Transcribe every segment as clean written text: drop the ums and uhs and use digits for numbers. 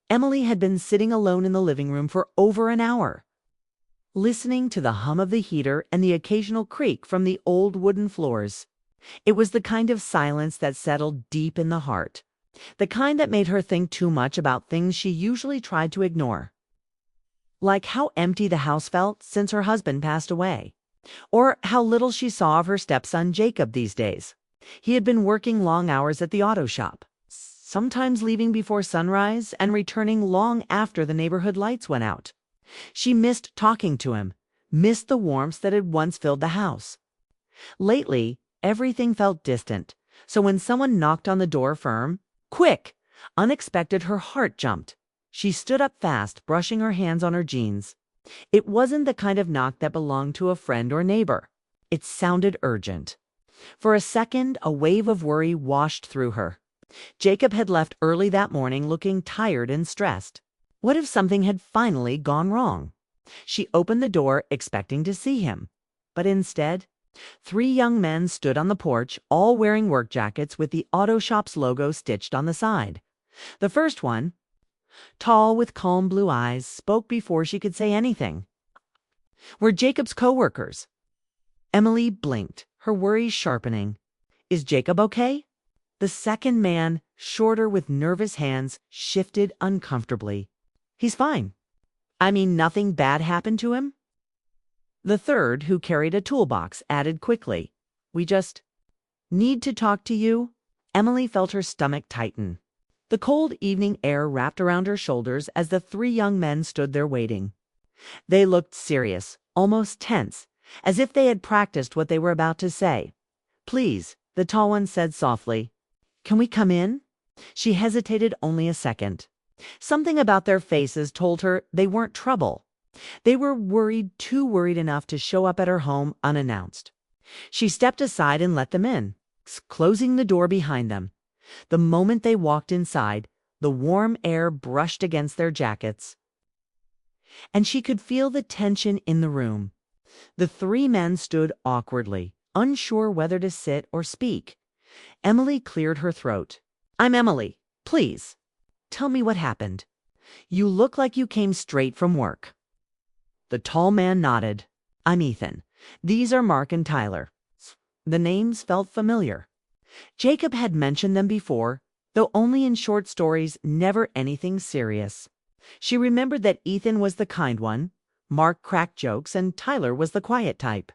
Emily had been sitting alone in the living room for over an hour, listening to the hum of the heater and the occasional creak from the old wooden floors. It was the kind of silence that settled deep in the heart, the kind that made her think too much about things she usually tried to ignore. Like how empty the house felt since her husband passed away, or how little she saw of her stepson Jacob these days. He had been working long hours at the auto shop, sometimes leaving before sunrise and returning long after the neighborhood lights went out. She missed talking to him, missed the warmth that had once filled the house. Lately, everything felt distant, so when someone knocked on the door firm, quick, unexpected, her heart jumped. She stood up fast, brushing her hands on her jeans. It wasn't the kind of knock that belonged to a friend or neighbor. It sounded urgent. For a second, a wave of worry washed through her. Jacob had left early that morning looking tired and stressed. What if something had finally gone wrong? She opened the door expecting to see him, but instead, 3 young men stood on the porch, all wearing work jackets with the auto shop's logo stitched on the side. The first one, tall with calm blue eyes, spoke before she could say anything. "We're Jacob's co-workers." Emily blinked, her worries sharpening. "Is Jacob okay?" The second man, shorter with nervous hands, shifted uncomfortably. "He's fine. I mean, nothing bad happened to him?" The third, who carried a toolbox, added quickly, "We just need to talk to you." Emily felt her stomach tighten. The cold evening air wrapped around her shoulders as the 3 young men stood there waiting. They looked serious, almost tense, as if they had practiced what they were about to say. "Please," the tall one said softly. "Can we come in?" She hesitated only a second. Something about their faces told her they weren't trouble. They were worried, too worried enough to show up at her home unannounced. She stepped aside and let them in, closing the door behind them. The moment they walked inside, the warm air brushed against their jackets, and she could feel the tension in the room. The 3 men stood awkwardly, unsure whether to sit or speak. Emily cleared her throat. "I'm Emily. Please, tell me what happened. You look like you came straight from work." The tall man nodded. "I'm Ethan. These are Mark and Tyler." The names felt familiar. Jacob had mentioned them before, though only in short stories, never anything serious. She remembered that Ethan was the kind one, Mark cracked jokes, and Tyler was the quiet type.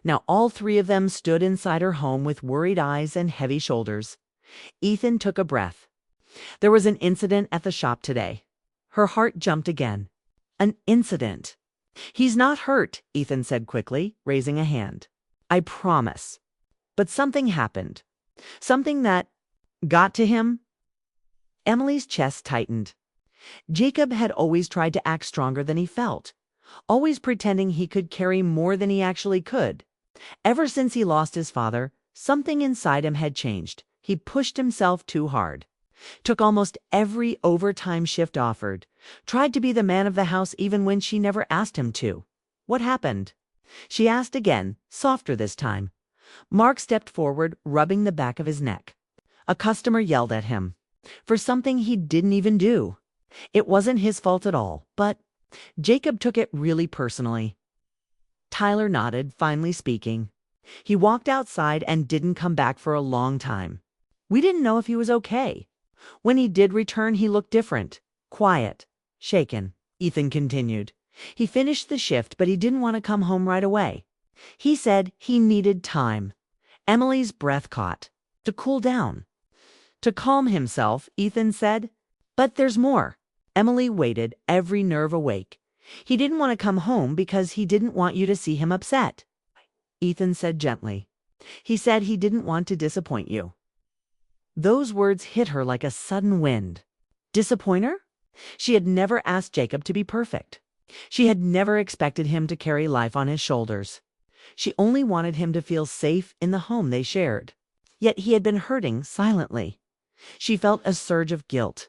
Now all 3 of them stood inside her home with worried eyes and heavy shoulders. Ethan took a breath. "There was an incident at the shop today." Her heart jumped again. An incident. "He's not hurt," Ethan said quickly, raising a hand. "I promise." But something happened. Something that got to him. Emily's chest tightened. Jacob had always tried to act stronger than he felt, always pretending he could carry more than he actually could. Ever since he lost his father, something inside him had changed. He pushed himself too hard, took almost every overtime shift offered, tried to be the man of the house even when she never asked him to. "What happened?" she asked again, softer this time. Mark stepped forward, rubbing the back of his neck. A customer yelled at him for something he didn't even do. It wasn't his fault at all, but Jacob took it really personally. Tyler nodded, finally speaking. "He walked outside and didn't come back for a long time. We didn't know if he was okay. When he did return, he looked different, quiet, shaken." Ethan continued. "He finished the shift, but he didn't want to come home right away. He said he needed time." Emily's breath caught. "To cool down." "To calm himself," Ethan said. "But there's more." Emily waited, every nerve awake. "He didn't want to come home because he didn't want you to see him upset," Ethan said gently. "He said he didn't want to disappoint you." Those words hit her like a sudden wind. Disappoint her? She had never asked Jacob to be perfect. She had never expected him to carry life on his shoulders. She only wanted him to feel safe in the home they shared. Yet he had been hurting silently. She felt a surge of guilt,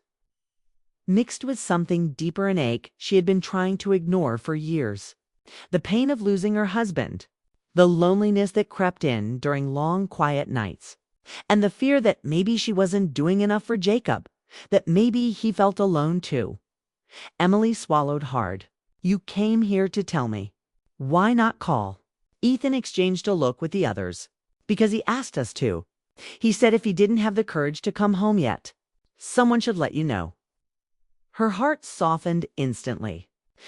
mixed with something deeper, an ache she had been trying to ignore for years. The pain of losing her husband, the loneliness that crept in during long, quiet nights, and the fear that maybe she wasn't doing enough for Jacob, that maybe he felt alone too. Emily swallowed hard. You came here to tell me. Why not call? Ethan exchanged a look with the others. Because he asked us to. He said if he didn't have the courage to come home yet, someone should let you know. Her heart softened instantly.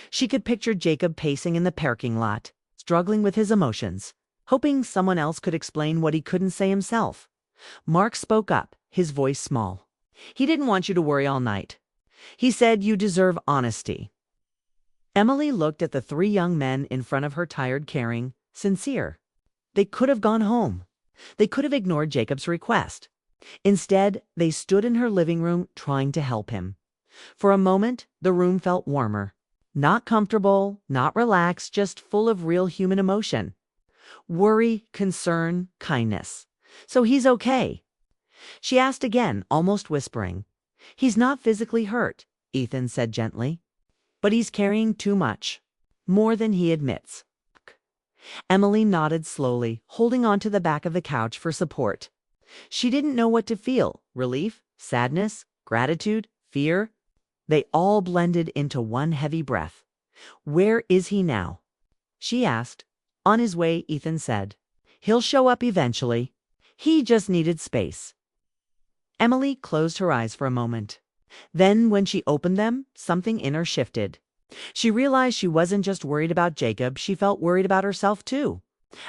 She could picture Jacob pacing in the parking lot, struggling with his emotions, hoping someone else could explain what he couldn't say himself. Mark spoke up, his voice small. He didn't want you to worry all night. He said you deserve honesty. Emily looked at the three young men in front of her, tired, caring, sincere. They could have gone home. They could have ignored Jacob's request. Instead, they stood in her living room trying to help him. For a moment, the room felt warmer. Not comfortable, not relaxed, just full of real human emotion. Worry, concern, kindness. So he's okay. She asked again, almost whispering. He's not physically hurt, Ethan said gently. But he's carrying too much. More than he admits. Emily nodded slowly, holding onto the back of the couch for support. She didn't know what to feel. Relief, sadness, gratitude, fear. They all blended into one heavy breath. Where is he now? She asked. On his way, Ethan said. He'll show up eventually. He just needed space. Emily closed her eyes for a moment. Then, when she opened them, something in her shifted. She realized she wasn't just worried about Jacob, she felt worried about herself too.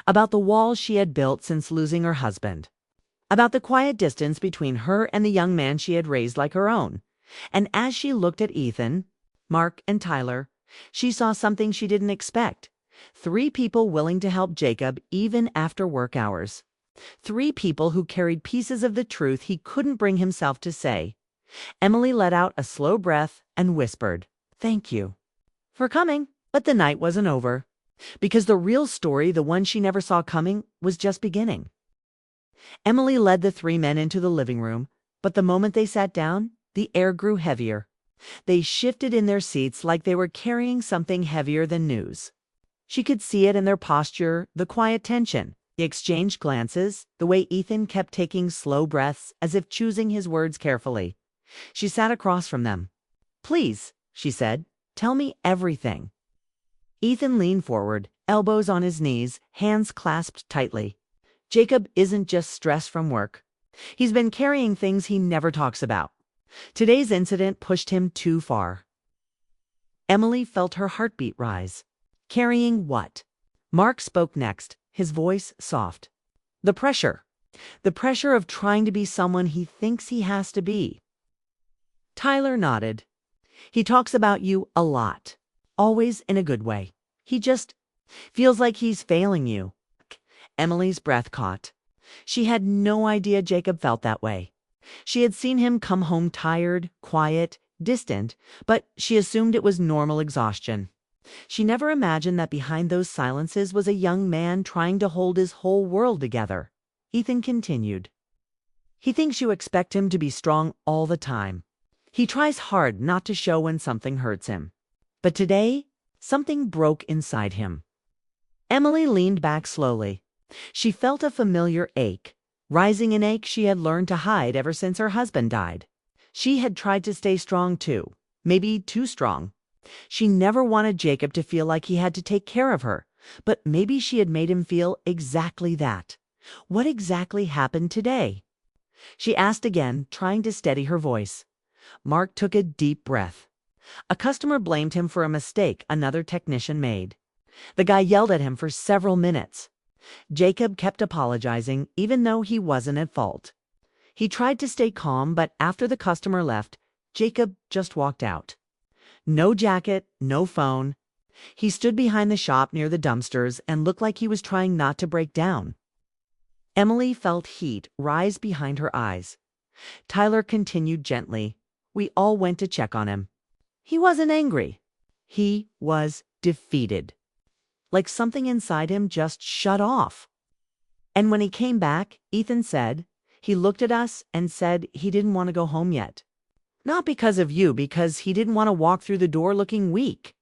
About the walls she had built since losing her husband. About the quiet distance between her and the young man she had raised like her own. And as she looked at Ethan, Mark, and Tyler, she saw something she didn't expect. 3 people willing to help Jacob even after work hours. 3 people who carried pieces of the truth he couldn't bring himself to say. Emily let out a slow breath and whispered, "Thank you for coming." But the night wasn't over. Because the real story, the one she never saw coming, was just beginning. Emily led the 3 men into the living room, but the moment they sat down, the air grew heavier. They shifted in their seats like they were carrying something heavier than news. She could see it in their posture, the quiet tension, the exchanged glances, the way Ethan kept taking slow breaths as if choosing his words carefully. She sat across from them. "Please," she said, "tell me everything." Ethan leaned forward, elbows on his knees, hands clasped tightly. Jacob isn't just stressed from work. He's been carrying things he never talks about. Today's incident pushed him too far. Emily felt her heartbeat rise. Carrying what? Mark spoke next, his voice soft. The pressure. The pressure of trying to be someone he thinks he has to be. Tyler nodded. He talks about you a lot. Always in a good way. He just feels like he's failing you. Emily's breath caught. She had no idea Jacob felt that way. She had seen him come home tired, quiet, distant, but she assumed it was normal exhaustion. She never imagined that behind those silences was a young man trying to hold his whole world together. Ethan continued. He thinks you expect him to be strong all the time. He tries hard not to show when something hurts him. But today, something broke inside him. Emily leaned back slowly. She felt a familiar ache, rising an ache she had learned to hide ever since her husband died. She had tried to stay strong too, maybe too strong. She never wanted Jacob to feel like he had to take care of her, but maybe she had made him feel exactly that. What exactly happened today? She asked again, trying to steady her voice. Mark took a deep breath. A customer blamed him for a mistake another technician made. The guy yelled at him for several minutes. Jacob kept apologizing, even though he wasn't at fault. He tried to stay calm, but after the customer left, Jacob just walked out. No jacket, no phone. He stood behind the shop near the dumpsters and looked like he was trying not to break down. Emily felt heat rise behind her eyes. Tyler continued gently. We all went to check on him. He wasn't angry. He was defeated. Like something inside him just shut off. And when he came back, Ethan said, he looked at us and said he didn't want to go home yet. Not because of you, because he didn't want to walk through the door looking weak.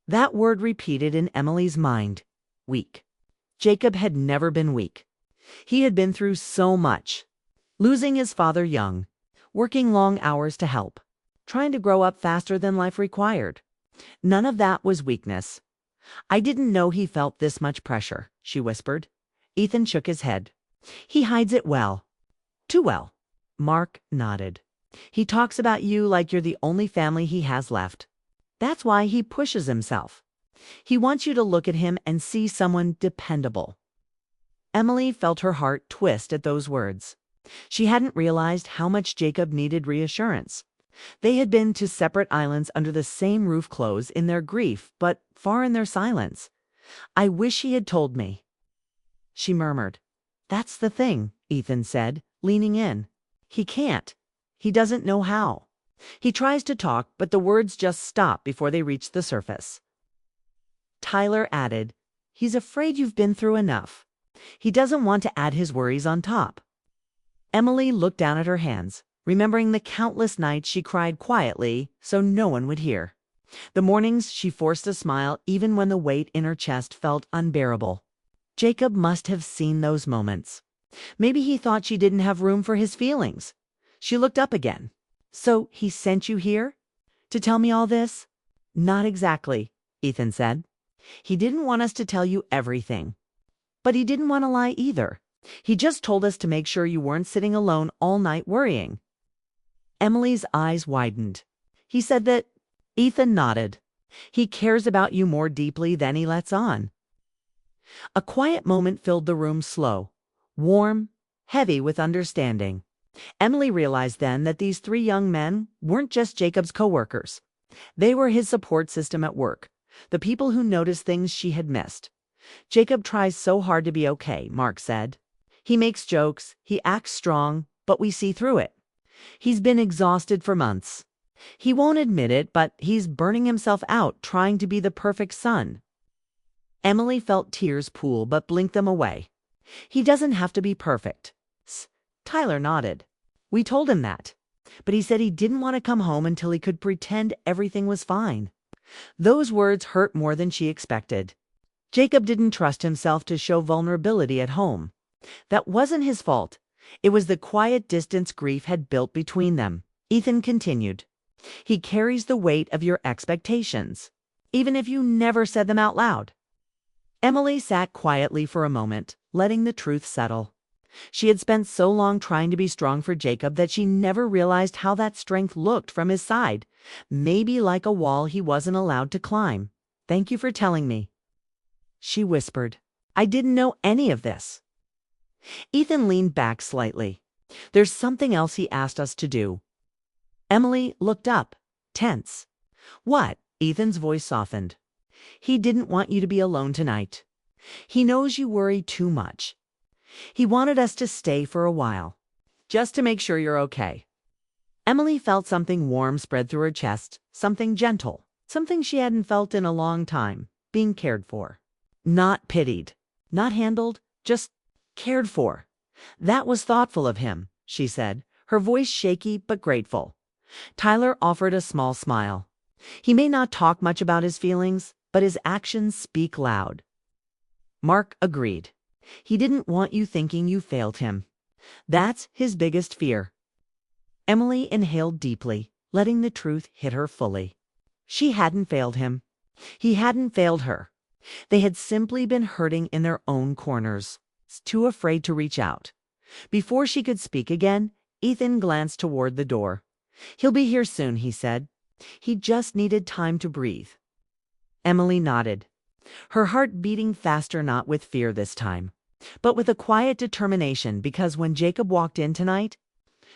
That word repeated in Emily's mind. Weak. Jacob had never been weak. He had been through so much. Losing his father young, working long hours to help, trying to grow up faster than life required. None of that was weakness. I didn't know he felt this much pressure, she whispered. Ethan shook his head. He hides it well. Too well. Mark nodded. He talks about you like you're the only family he has left. That's why he pushes himself. He wants you to look at him and see someone dependable. Emily felt her heart twist at those words. She hadn't realized how much Jacob needed reassurance. They had been to separate islands under the same roof close in their grief, but far in their silence. I wish he had told me, she murmured. That's the thing, Ethan said, leaning in. He can't. He doesn't know how. He tries to talk, but the words just stop before they reach the surface. Tyler added, he's afraid you've been through enough. He doesn't want to add his worries on top. Emily looked down at her hands, remembering the countless nights she cried quietly so no one would hear. The mornings she forced a smile even when the weight in her chest felt unbearable. Jacob must have seen those moments. Maybe he thought she didn't have room for his feelings. She looked up again. So he sent you here? To tell me all this? Not exactly, Ethan said. He didn't want us to tell you everything. But he didn't want to lie either. He just told us to make sure you weren't sitting alone all night worrying. Emily's eyes widened. He said that. Ethan nodded. He cares about you more deeply than he lets on. A quiet moment filled the room, slow, warm, heavy with understanding. Emily realized then that these three young men weren't just Jacob's co-workers. They were his support system at work, the people who noticed things she had missed. Jacob tries so hard to be okay, Mark said. He makes jokes, he acts strong, but we see through it. He's been exhausted for months. He won't admit it, but he's burning himself out trying to be the perfect son. Emily felt tears pool but blinked them away. He doesn't have to be perfect. Tyler nodded. We told him that. But he said he didn't want to come home until he could pretend everything was fine. Those words hurt more than she expected. Jacob didn't trust himself to show vulnerability at home. That wasn't his fault. It was the quiet distance grief had built between them. Ethan continued. He carries the weight of your expectations, even if you never said them out loud. Emily sat quietly for a moment, letting the truth settle. She had spent so long trying to be strong for Jacob that she never realized how that strength looked from his side, maybe like a wall he wasn't allowed to climb. Thank you for telling me, she whispered. I didn't know any of this. Ethan leaned back slightly. There's something else he asked us to do. Emily looked up, tense. What? Ethan's voice softened. He didn't want you to be alone tonight. He knows you worry too much. He wanted us to stay for a while, just to make sure you're okay. Emily felt something warm spread through her chest, something gentle, something she hadn't felt in a long time, being cared for. Not pitied, not handled, just cared for. That was thoughtful of him, she said, her voice shaky but grateful. Tyler offered a small smile. He may not talk much about his feelings, but his actions speak loud. Mark agreed. He didn't want you thinking you failed him. That's his biggest fear. Emily inhaled deeply, letting the truth hit her fully. She hadn't failed him. He hadn't failed her. They had simply been hurting in their own corners, too afraid to reach out. Before she could speak again, Ethan glanced toward the door. He'll be here soon, he said. He just needed time to breathe. Emily nodded, her heart beating faster, not with fear this time, but with a quiet determination, because when Jacob walked in tonight,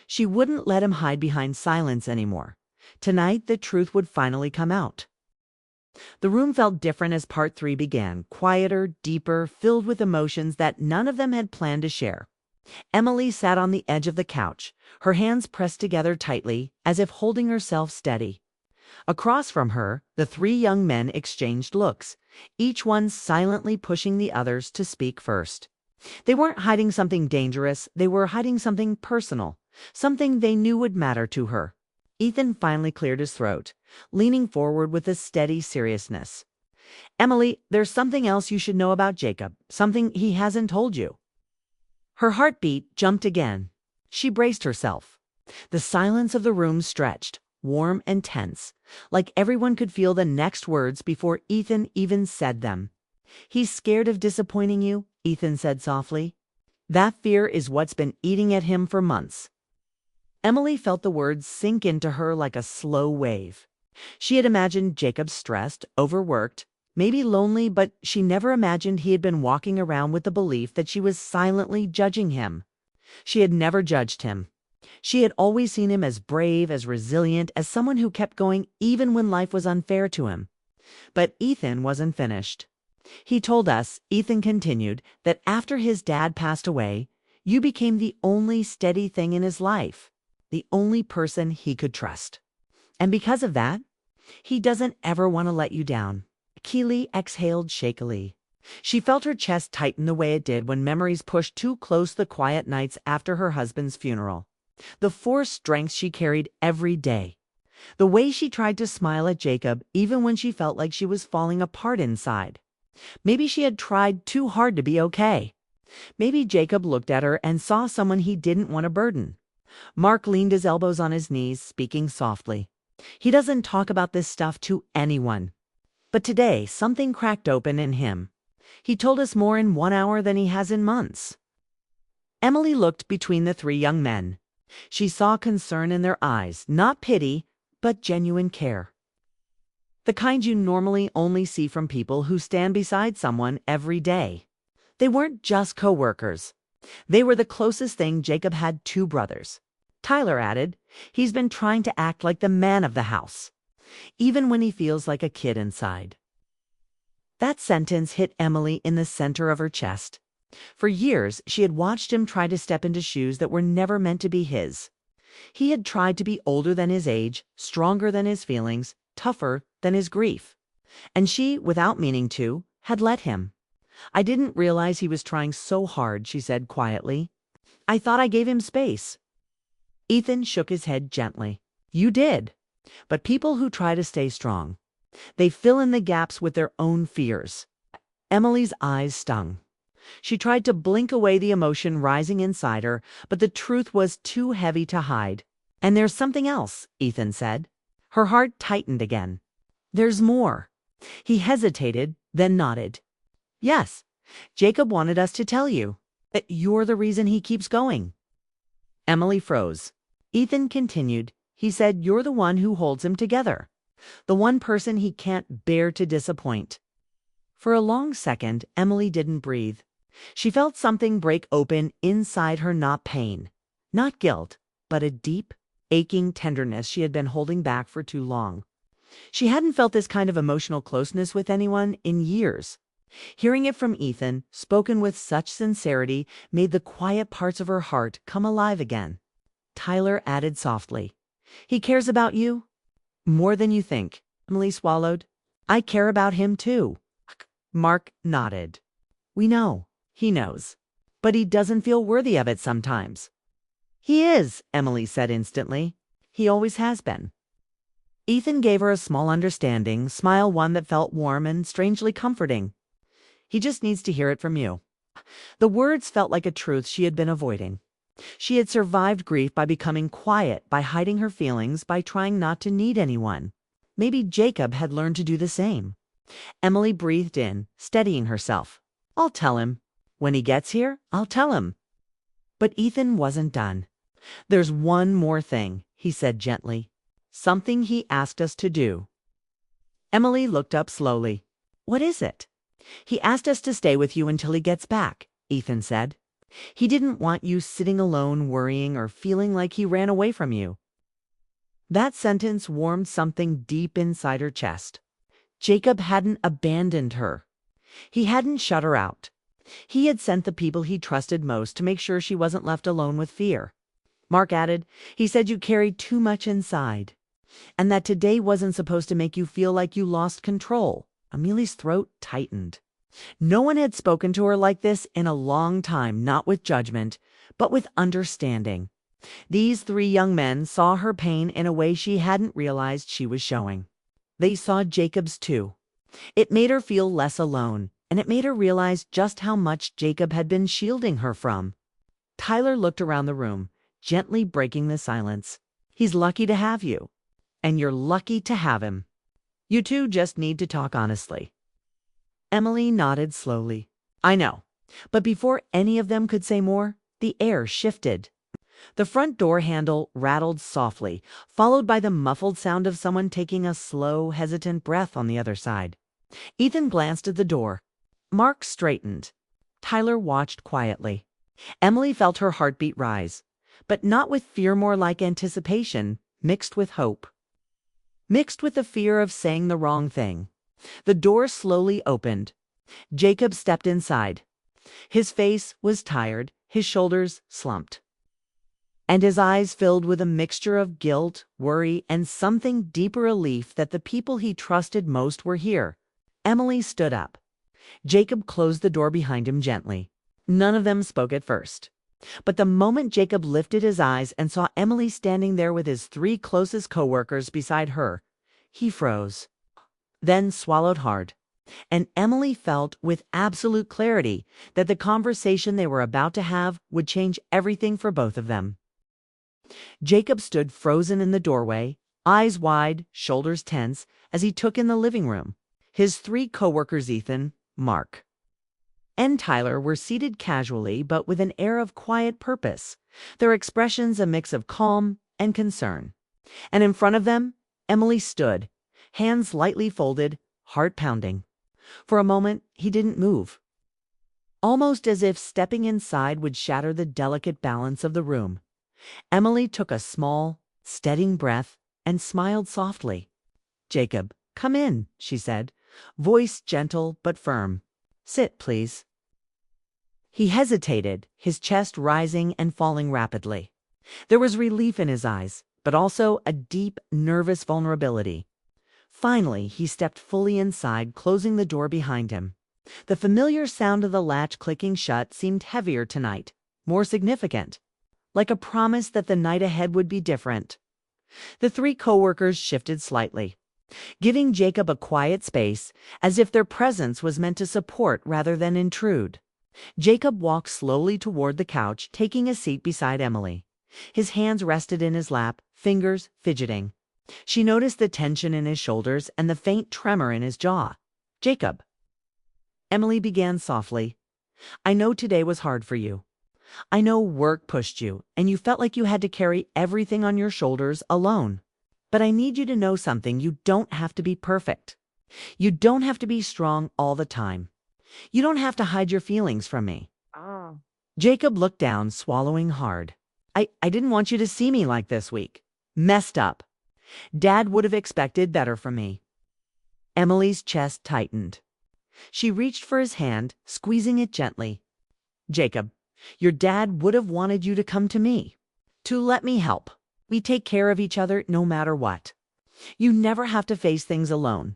she wouldn't let him hide behind silence anymore. Tonight, the truth would finally come out. The room felt different as part 3 began, quieter, deeper, filled with emotions that none of them had planned to share. Emily sat on the edge of the couch, her hands pressed together tightly, as if holding herself steady. Across from her, the 3 young men exchanged looks, each one silently pushing the others to speak first. They weren't hiding something dangerous, they were hiding something personal, something they knew would matter to her. Ethan finally cleared his throat, leaning forward with a steady seriousness. Emily, there's something else you should know about Jacob, something he hasn't told you. Her heartbeat jumped again. She braced herself. The silence of the room stretched, warm and tense, like everyone could feel the next words before Ethan even said them. "He's scared of disappointing you," Ethan said softly. "That fear is what's been eating at him for months." Emily felt the words sink into her like a slow wave. She had imagined Jacob stressed, overworked, maybe lonely, but she never imagined he had been walking around with the belief that she was silently judging him. She had never judged him. She had always seen him as brave, as resilient, as someone who kept going even when life was unfair to him. But Ethan wasn't finished. He told us, Ethan continued, that after his dad passed away, you became the only steady thing in his life, the only person he could trust. And because of that, he doesn't ever want to let you down. Keely exhaled shakily. She felt her chest tighten the way it did when memories pushed too close the quiet nights after her husband's funeral. The forced strength she carried every day. The way she tried to smile at Jacob even when she felt like she was falling apart inside. Maybe she had tried too hard to be okay. Maybe Jacob looked at her and saw someone he didn't want to burden. Mark leaned his elbows on his knees, speaking softly. He doesn't talk about this stuff to anyone. But today, something cracked open in him. He told us more in 1 hour than he has in months. Emily looked between the three young men. She saw concern in their eyes, not pity, but genuine care. The kind you normally only see from people who stand beside someone every day. They weren't just co-workers. They were the closest thing Jacob had to brothers. Tyler added, "He's been trying to act like the man of the house, even when he feels like a kid inside." That sentence hit Emily in the center of her chest. For years, she had watched him try to step into shoes that were never meant to be his. He had tried to be older than his age, stronger than his feelings, tougher than his grief. And she, without meaning to, had let him. "I didn't realize he was trying so hard," she said quietly. "I thought I gave him space." Ethan shook his head gently. "You did. But people who try to stay strong, they fill in the gaps with their own fears." Emily's eyes stung. She tried to blink away the emotion rising inside her, but the truth was too heavy to hide. "And there's something else," Ethan said. Her heart tightened again. "There's more." He hesitated, then nodded. "Yes, Jacob wanted us to tell you that you're the reason he keeps going." Emily froze. Ethan continued. "He said you're the one who holds him together, the one person he can't bear to disappoint." For a long second, Emily didn't breathe. She felt something break open inside her, not pain, not guilt, but a deep, aching tenderness she had been holding back for too long. She hadn't felt this kind of emotional closeness with anyone in years. Hearing it from Ethan, spoken with such sincerity, made the quiet parts of her heart come alive again. Tyler added softly, "He cares about you more than you think." Emily swallowed. "I care about him too." Mark nodded. "We know. He knows. But he doesn't feel worthy of it sometimes." "He is," Emily said instantly. "He always has been." Ethan gave her a small understanding smile, one that felt warm and strangely comforting. "He just needs to hear it from you." The words felt like a truth she had been avoiding. She had survived grief by becoming quiet, by hiding her feelings, by trying not to need anyone. Maybe Jacob had learned to do the same. Emily breathed in, steadying herself. "I'll tell him. When he gets here, I'll tell him." But Ethan wasn't done. "There's one more thing," he said gently. "Something he asked us to do." Emily looked up slowly. "What is it?" "He asked us to stay with you until he gets back," Ethan said. "He didn't want you sitting alone, worrying or feeling like he ran away from you." That sentence warmed something deep inside her chest. Jacob hadn't abandoned her. He hadn't shut her out. He had sent the people he trusted most to make sure she wasn't left alone with fear. Mark added, "He said you carried too much inside, and that today wasn't supposed to make you feel like you lost control." Amelia's throat tightened. No one had spoken to her like this in a long time, not with judgment, but with understanding. These three young men saw her pain in a way she hadn't realized she was showing. They saw Jacob's too. It made her feel less alone, and it made her realize just how much Jacob had been shielding her from. Tyler looked around the room. gently breaking the silence. "He's lucky to have you, and you're lucky to have him. You two just need to talk honestly." Emily nodded slowly. "I know." But before any of them could say more, the air shifted. The front door handle rattled softly, followed by the muffled sound of someone taking a slow, hesitant breath on the other side. Ethan glanced at the door. Mark straightened. Tyler watched quietly. Emily felt her heartbeat rise, but not with fear, more like anticipation, mixed with hope. Mixed with the fear of saying the wrong thing. The door slowly opened. Jacob stepped inside. His face was tired, his shoulders slumped, and his eyes filled with a mixture of guilt, worry, and something deeper relief that the people he trusted most were here. Emily stood up. Jacob closed the door behind him gently. None of them spoke at first. But the moment Jacob lifted his eyes and saw Emily standing there with his 3 closest coworkers beside her, he froze, then swallowed hard. And Emily felt with absolute clarity that the conversation they were about to have would change everything for both of them. Jacob stood frozen in the doorway, eyes wide, shoulders tense, as he took in the living room. His 3 coworkers, Ethan, Mark, and Tyler, were seated casually but with an air of quiet purpose, their expressions a mix of calm and concern. And in front of them, Emily stood, hands lightly folded, heart pounding. For a moment, he didn't move, almost as if stepping inside would shatter the delicate balance of the room. Emily took a small, steadying breath and smiled softly. "Jacob, come in," she said, voice gentle but firm. "Sit, please." He hesitated, his chest rising and falling rapidly. There was relief in his eyes, but also a deep, nervous vulnerability. Finally, he stepped fully inside, closing the door behind him. The familiar sound of the latch clicking shut seemed heavier tonight, more significant, like a promise that the night ahead would be different. The 3 coworkers shifted slightly, giving Jacob a quiet space, as if their presence was meant to support rather than intrude. Jacob walked slowly toward the couch, taking a seat beside Emily. His hands rested in his lap, fingers fidgeting. She noticed the tension in his shoulders and the faint tremor in his jaw. "Jacob," Emily began softly, "I know today was hard for you. I know work pushed you, and you felt like you had to carry everything on your shoulders alone. But I need you to know something. You don't have to be perfect. You don't have to be strong all the time. You don't have to hide your feelings from me." Oh. Jacob looked down, swallowing hard. I didn't want you to see me like this week. Messed up. Dad would have expected better from me." Emily's chest tightened. She reached for his hand, squeezing it gently. "Jacob, your dad would have wanted you to come to me, to let me help. We take care of each other no matter what. You never have to face things alone."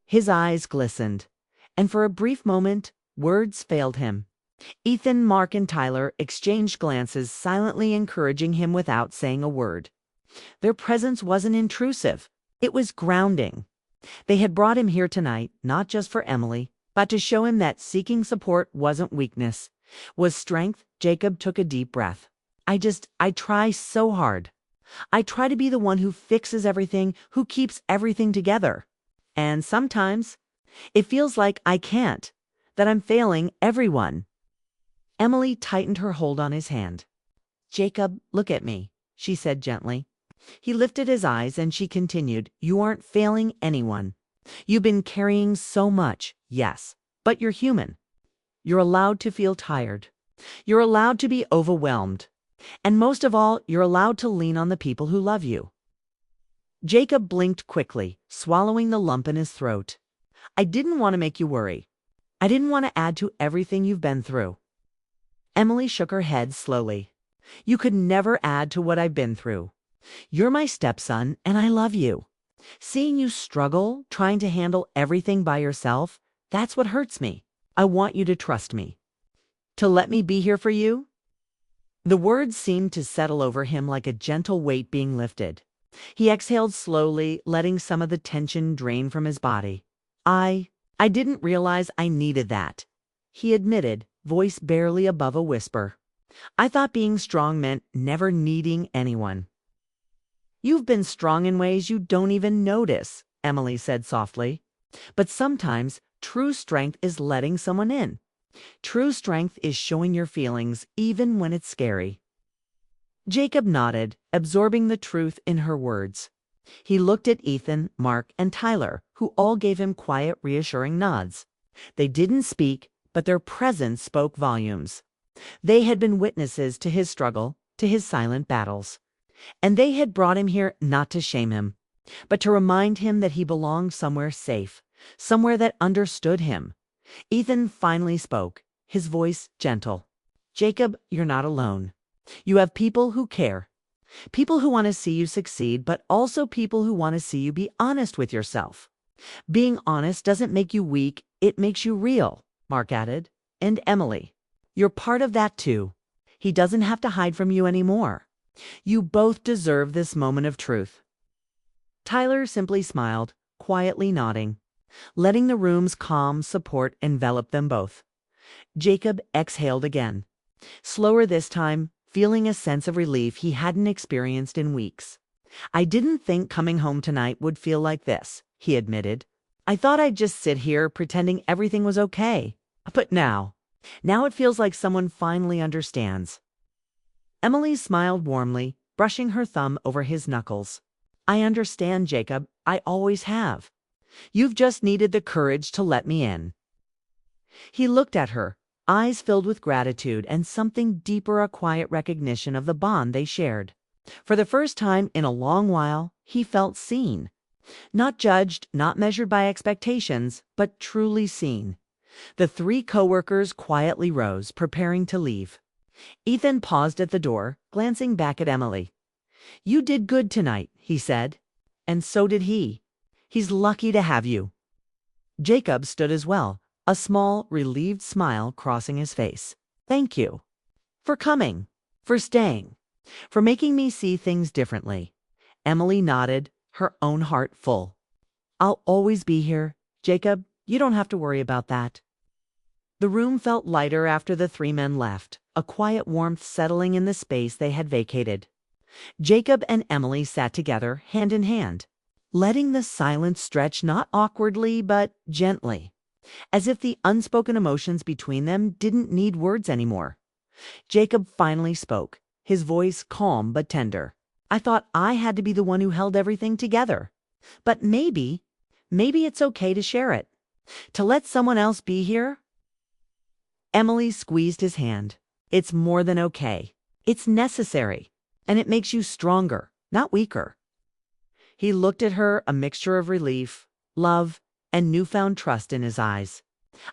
His eyes glistened, and for a brief moment, words failed him. Ethan, Mark, and Tyler exchanged glances, silently encouraging him without saying a word. Their presence wasn't intrusive. It was grounding. They had brought him here tonight, not just for Emily, but to show him that seeking support wasn't weakness, was strength. Jacob took a deep breath. I try so hard. I try to be the one who fixes everything, who keeps everything together. And sometimes it feels like I can't, that I'm failing everyone." Emily tightened her hold on his hand. "Jacob, look at me," she said gently. He lifted his eyes and she continued, "You aren't failing anyone. You've been carrying so much, yes, but you're human. You're allowed to feel tired. You're allowed to be overwhelmed. And most of all, you're allowed to lean on the people who love you." Jacob blinked quickly, swallowing the lump in his throat. "I didn't want to make you worry. I didn't want to add to everything you've been through." Emily shook her head slowly. "You could never add to what I've been through. You're my stepson, and I love you. Seeing you struggle, trying to handle everything by yourself, that's what hurts me. I want you to trust me. To let me be here for you." The words seemed to settle over him like a gentle weight being lifted. He exhaled slowly, letting some of the tension drain from his body. I didn't realize I needed that," he admitted, voice barely above a whisper. I thought being strong meant never needing anyone." "You've been strong in ways you don't even notice," Emily said softly. "But sometimes true strength is letting someone in. True strength is showing your feelings even when it's scary." Jacob nodded, absorbing the truth in her words. He looked at Ethan, Mark, and Tyler, who all gave him quiet, reassuring nods. They didn't speak, but their presence spoke volumes. They had been witnesses to his struggle, to his silent battles. And they had brought him here not to shame him, but to remind him that he belonged somewhere safe, somewhere that understood him. Ethan finally spoke, his voice gentle. "Jacob, you're not alone. You have people who care. People who want to see you succeed, but also people who want to see you be honest with yourself. Being honest doesn't make you weak, it makes you real," Mark added. "And Emily, you're part of that too. He doesn't have to hide from you anymore. You both deserve this moment of truth." Tyler simply smiled, quietly nodding, letting the room's calm support envelop them both. Jacob exhaled again, slower this time, feeling a sense of relief he hadn't experienced in weeks. "I didn't think coming home tonight would feel like this," he admitted. "I thought I'd just sit here pretending everything was okay. But now it feels like someone finally understands." Emily smiled warmly, brushing her thumb over his knuckles. "I understand, Jacob. I always have. You've just needed the courage to let me in." He looked at her, eyes filled with gratitude and something deeper, a quiet recognition of the bond they shared. For the first time in a long while, he felt seen. Not judged, not measured by expectations, but truly seen. The three coworkers quietly rose, preparing to leave. Ethan paused at the door, glancing back at Emily. "You did good tonight," he said. "And so did he. He's lucky to have you." Jacob stood as well, a small, relieved smile crossing his face. "Thank you. For coming. For staying. For making me see things differently." Emily nodded, her own heart full. "I'll always be here, Jacob. You don't have to worry about that." The room felt lighter after the three men left, a quiet warmth settling in the space they had vacated. Jacob and Emily sat together, hand in hand, letting the silence stretch not awkwardly but gently, as if the unspoken emotions between them didn't need words anymore. Jacob finally spoke, his voice calm but tender. "I thought I had to be the one who held everything together. But maybe it's okay to share it. To let someone else be here." Emily squeezed his hand. "It's more than okay. It's necessary. And it makes you stronger, not weaker." He looked at her, a mixture of relief, love, and newfound trust in his eyes.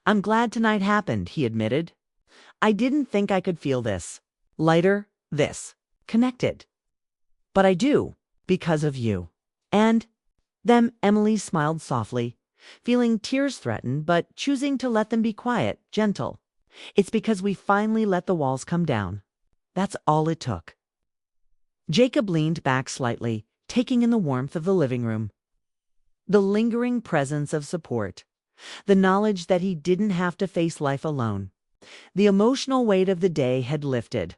"I'm glad tonight happened," he admitted. "I didn't think I could feel this. Lighter, this. Connected. But I do, because of you." "And them," Emily smiled softly, feeling tears threaten, but choosing to let them be quiet, gentle. "It's because we finally let the walls come down. That's all it took." Jacob leaned back slightly, taking in the warmth of the living room. The lingering presence of support. The knowledge that he didn't have to face life alone. The emotional weight of the day had lifted,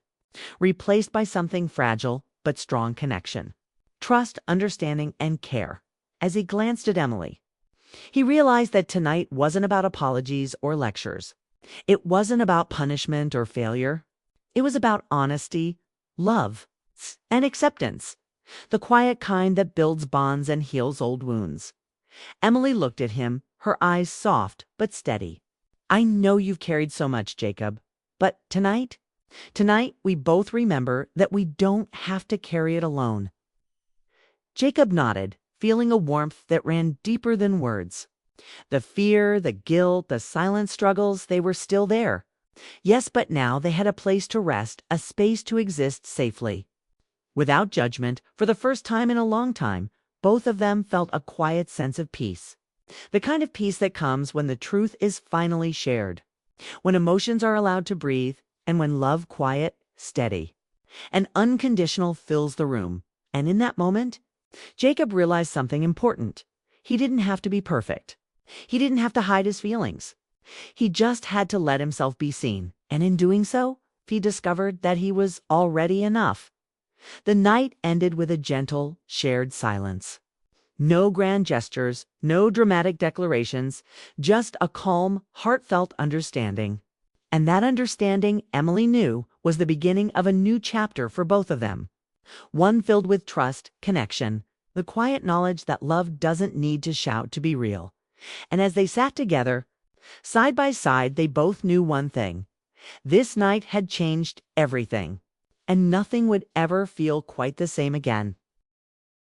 replaced by something fragile but strong connection. Trust, understanding, and care. As he glanced at Emily, he realized that tonight wasn't about apologies or lectures. It wasn't about punishment or failure. It was about honesty, love, and acceptance. The quiet kind that builds bonds and heals old wounds. Emily looked at him, her eyes soft but steady. "I know you've carried so much, Jacob. But tonight we both remember that we don't have to carry it alone." Jacob nodded, feeling a warmth that ran deeper than words. The fear, the guilt, the silent struggles, they were still there. Yes, but now they had a place to rest, a space to exist safely. Without judgment, for the first time in a long time, both of them felt a quiet sense of peace. The kind of peace that comes when the truth is finally shared, when emotions are allowed to breathe, and when love quiet, steady, and unconditional fills the room. And in that moment, Jacob realized something important. He didn't have to be perfect. He didn't have to hide his feelings. He just had to let himself be seen, and in doing so, he discovered that he was already enough. The night ended with a gentle, shared silence. No grand gestures, no dramatic declarations, just a calm, heartfelt understanding. And that understanding, Emily knew, was the beginning of a new chapter for both of them. One filled with trust, connection, the quiet knowledge that love doesn't need to shout to be real. And as they sat together, side by side, they both knew one thing. This night had changed everything, and nothing would ever feel quite the same again.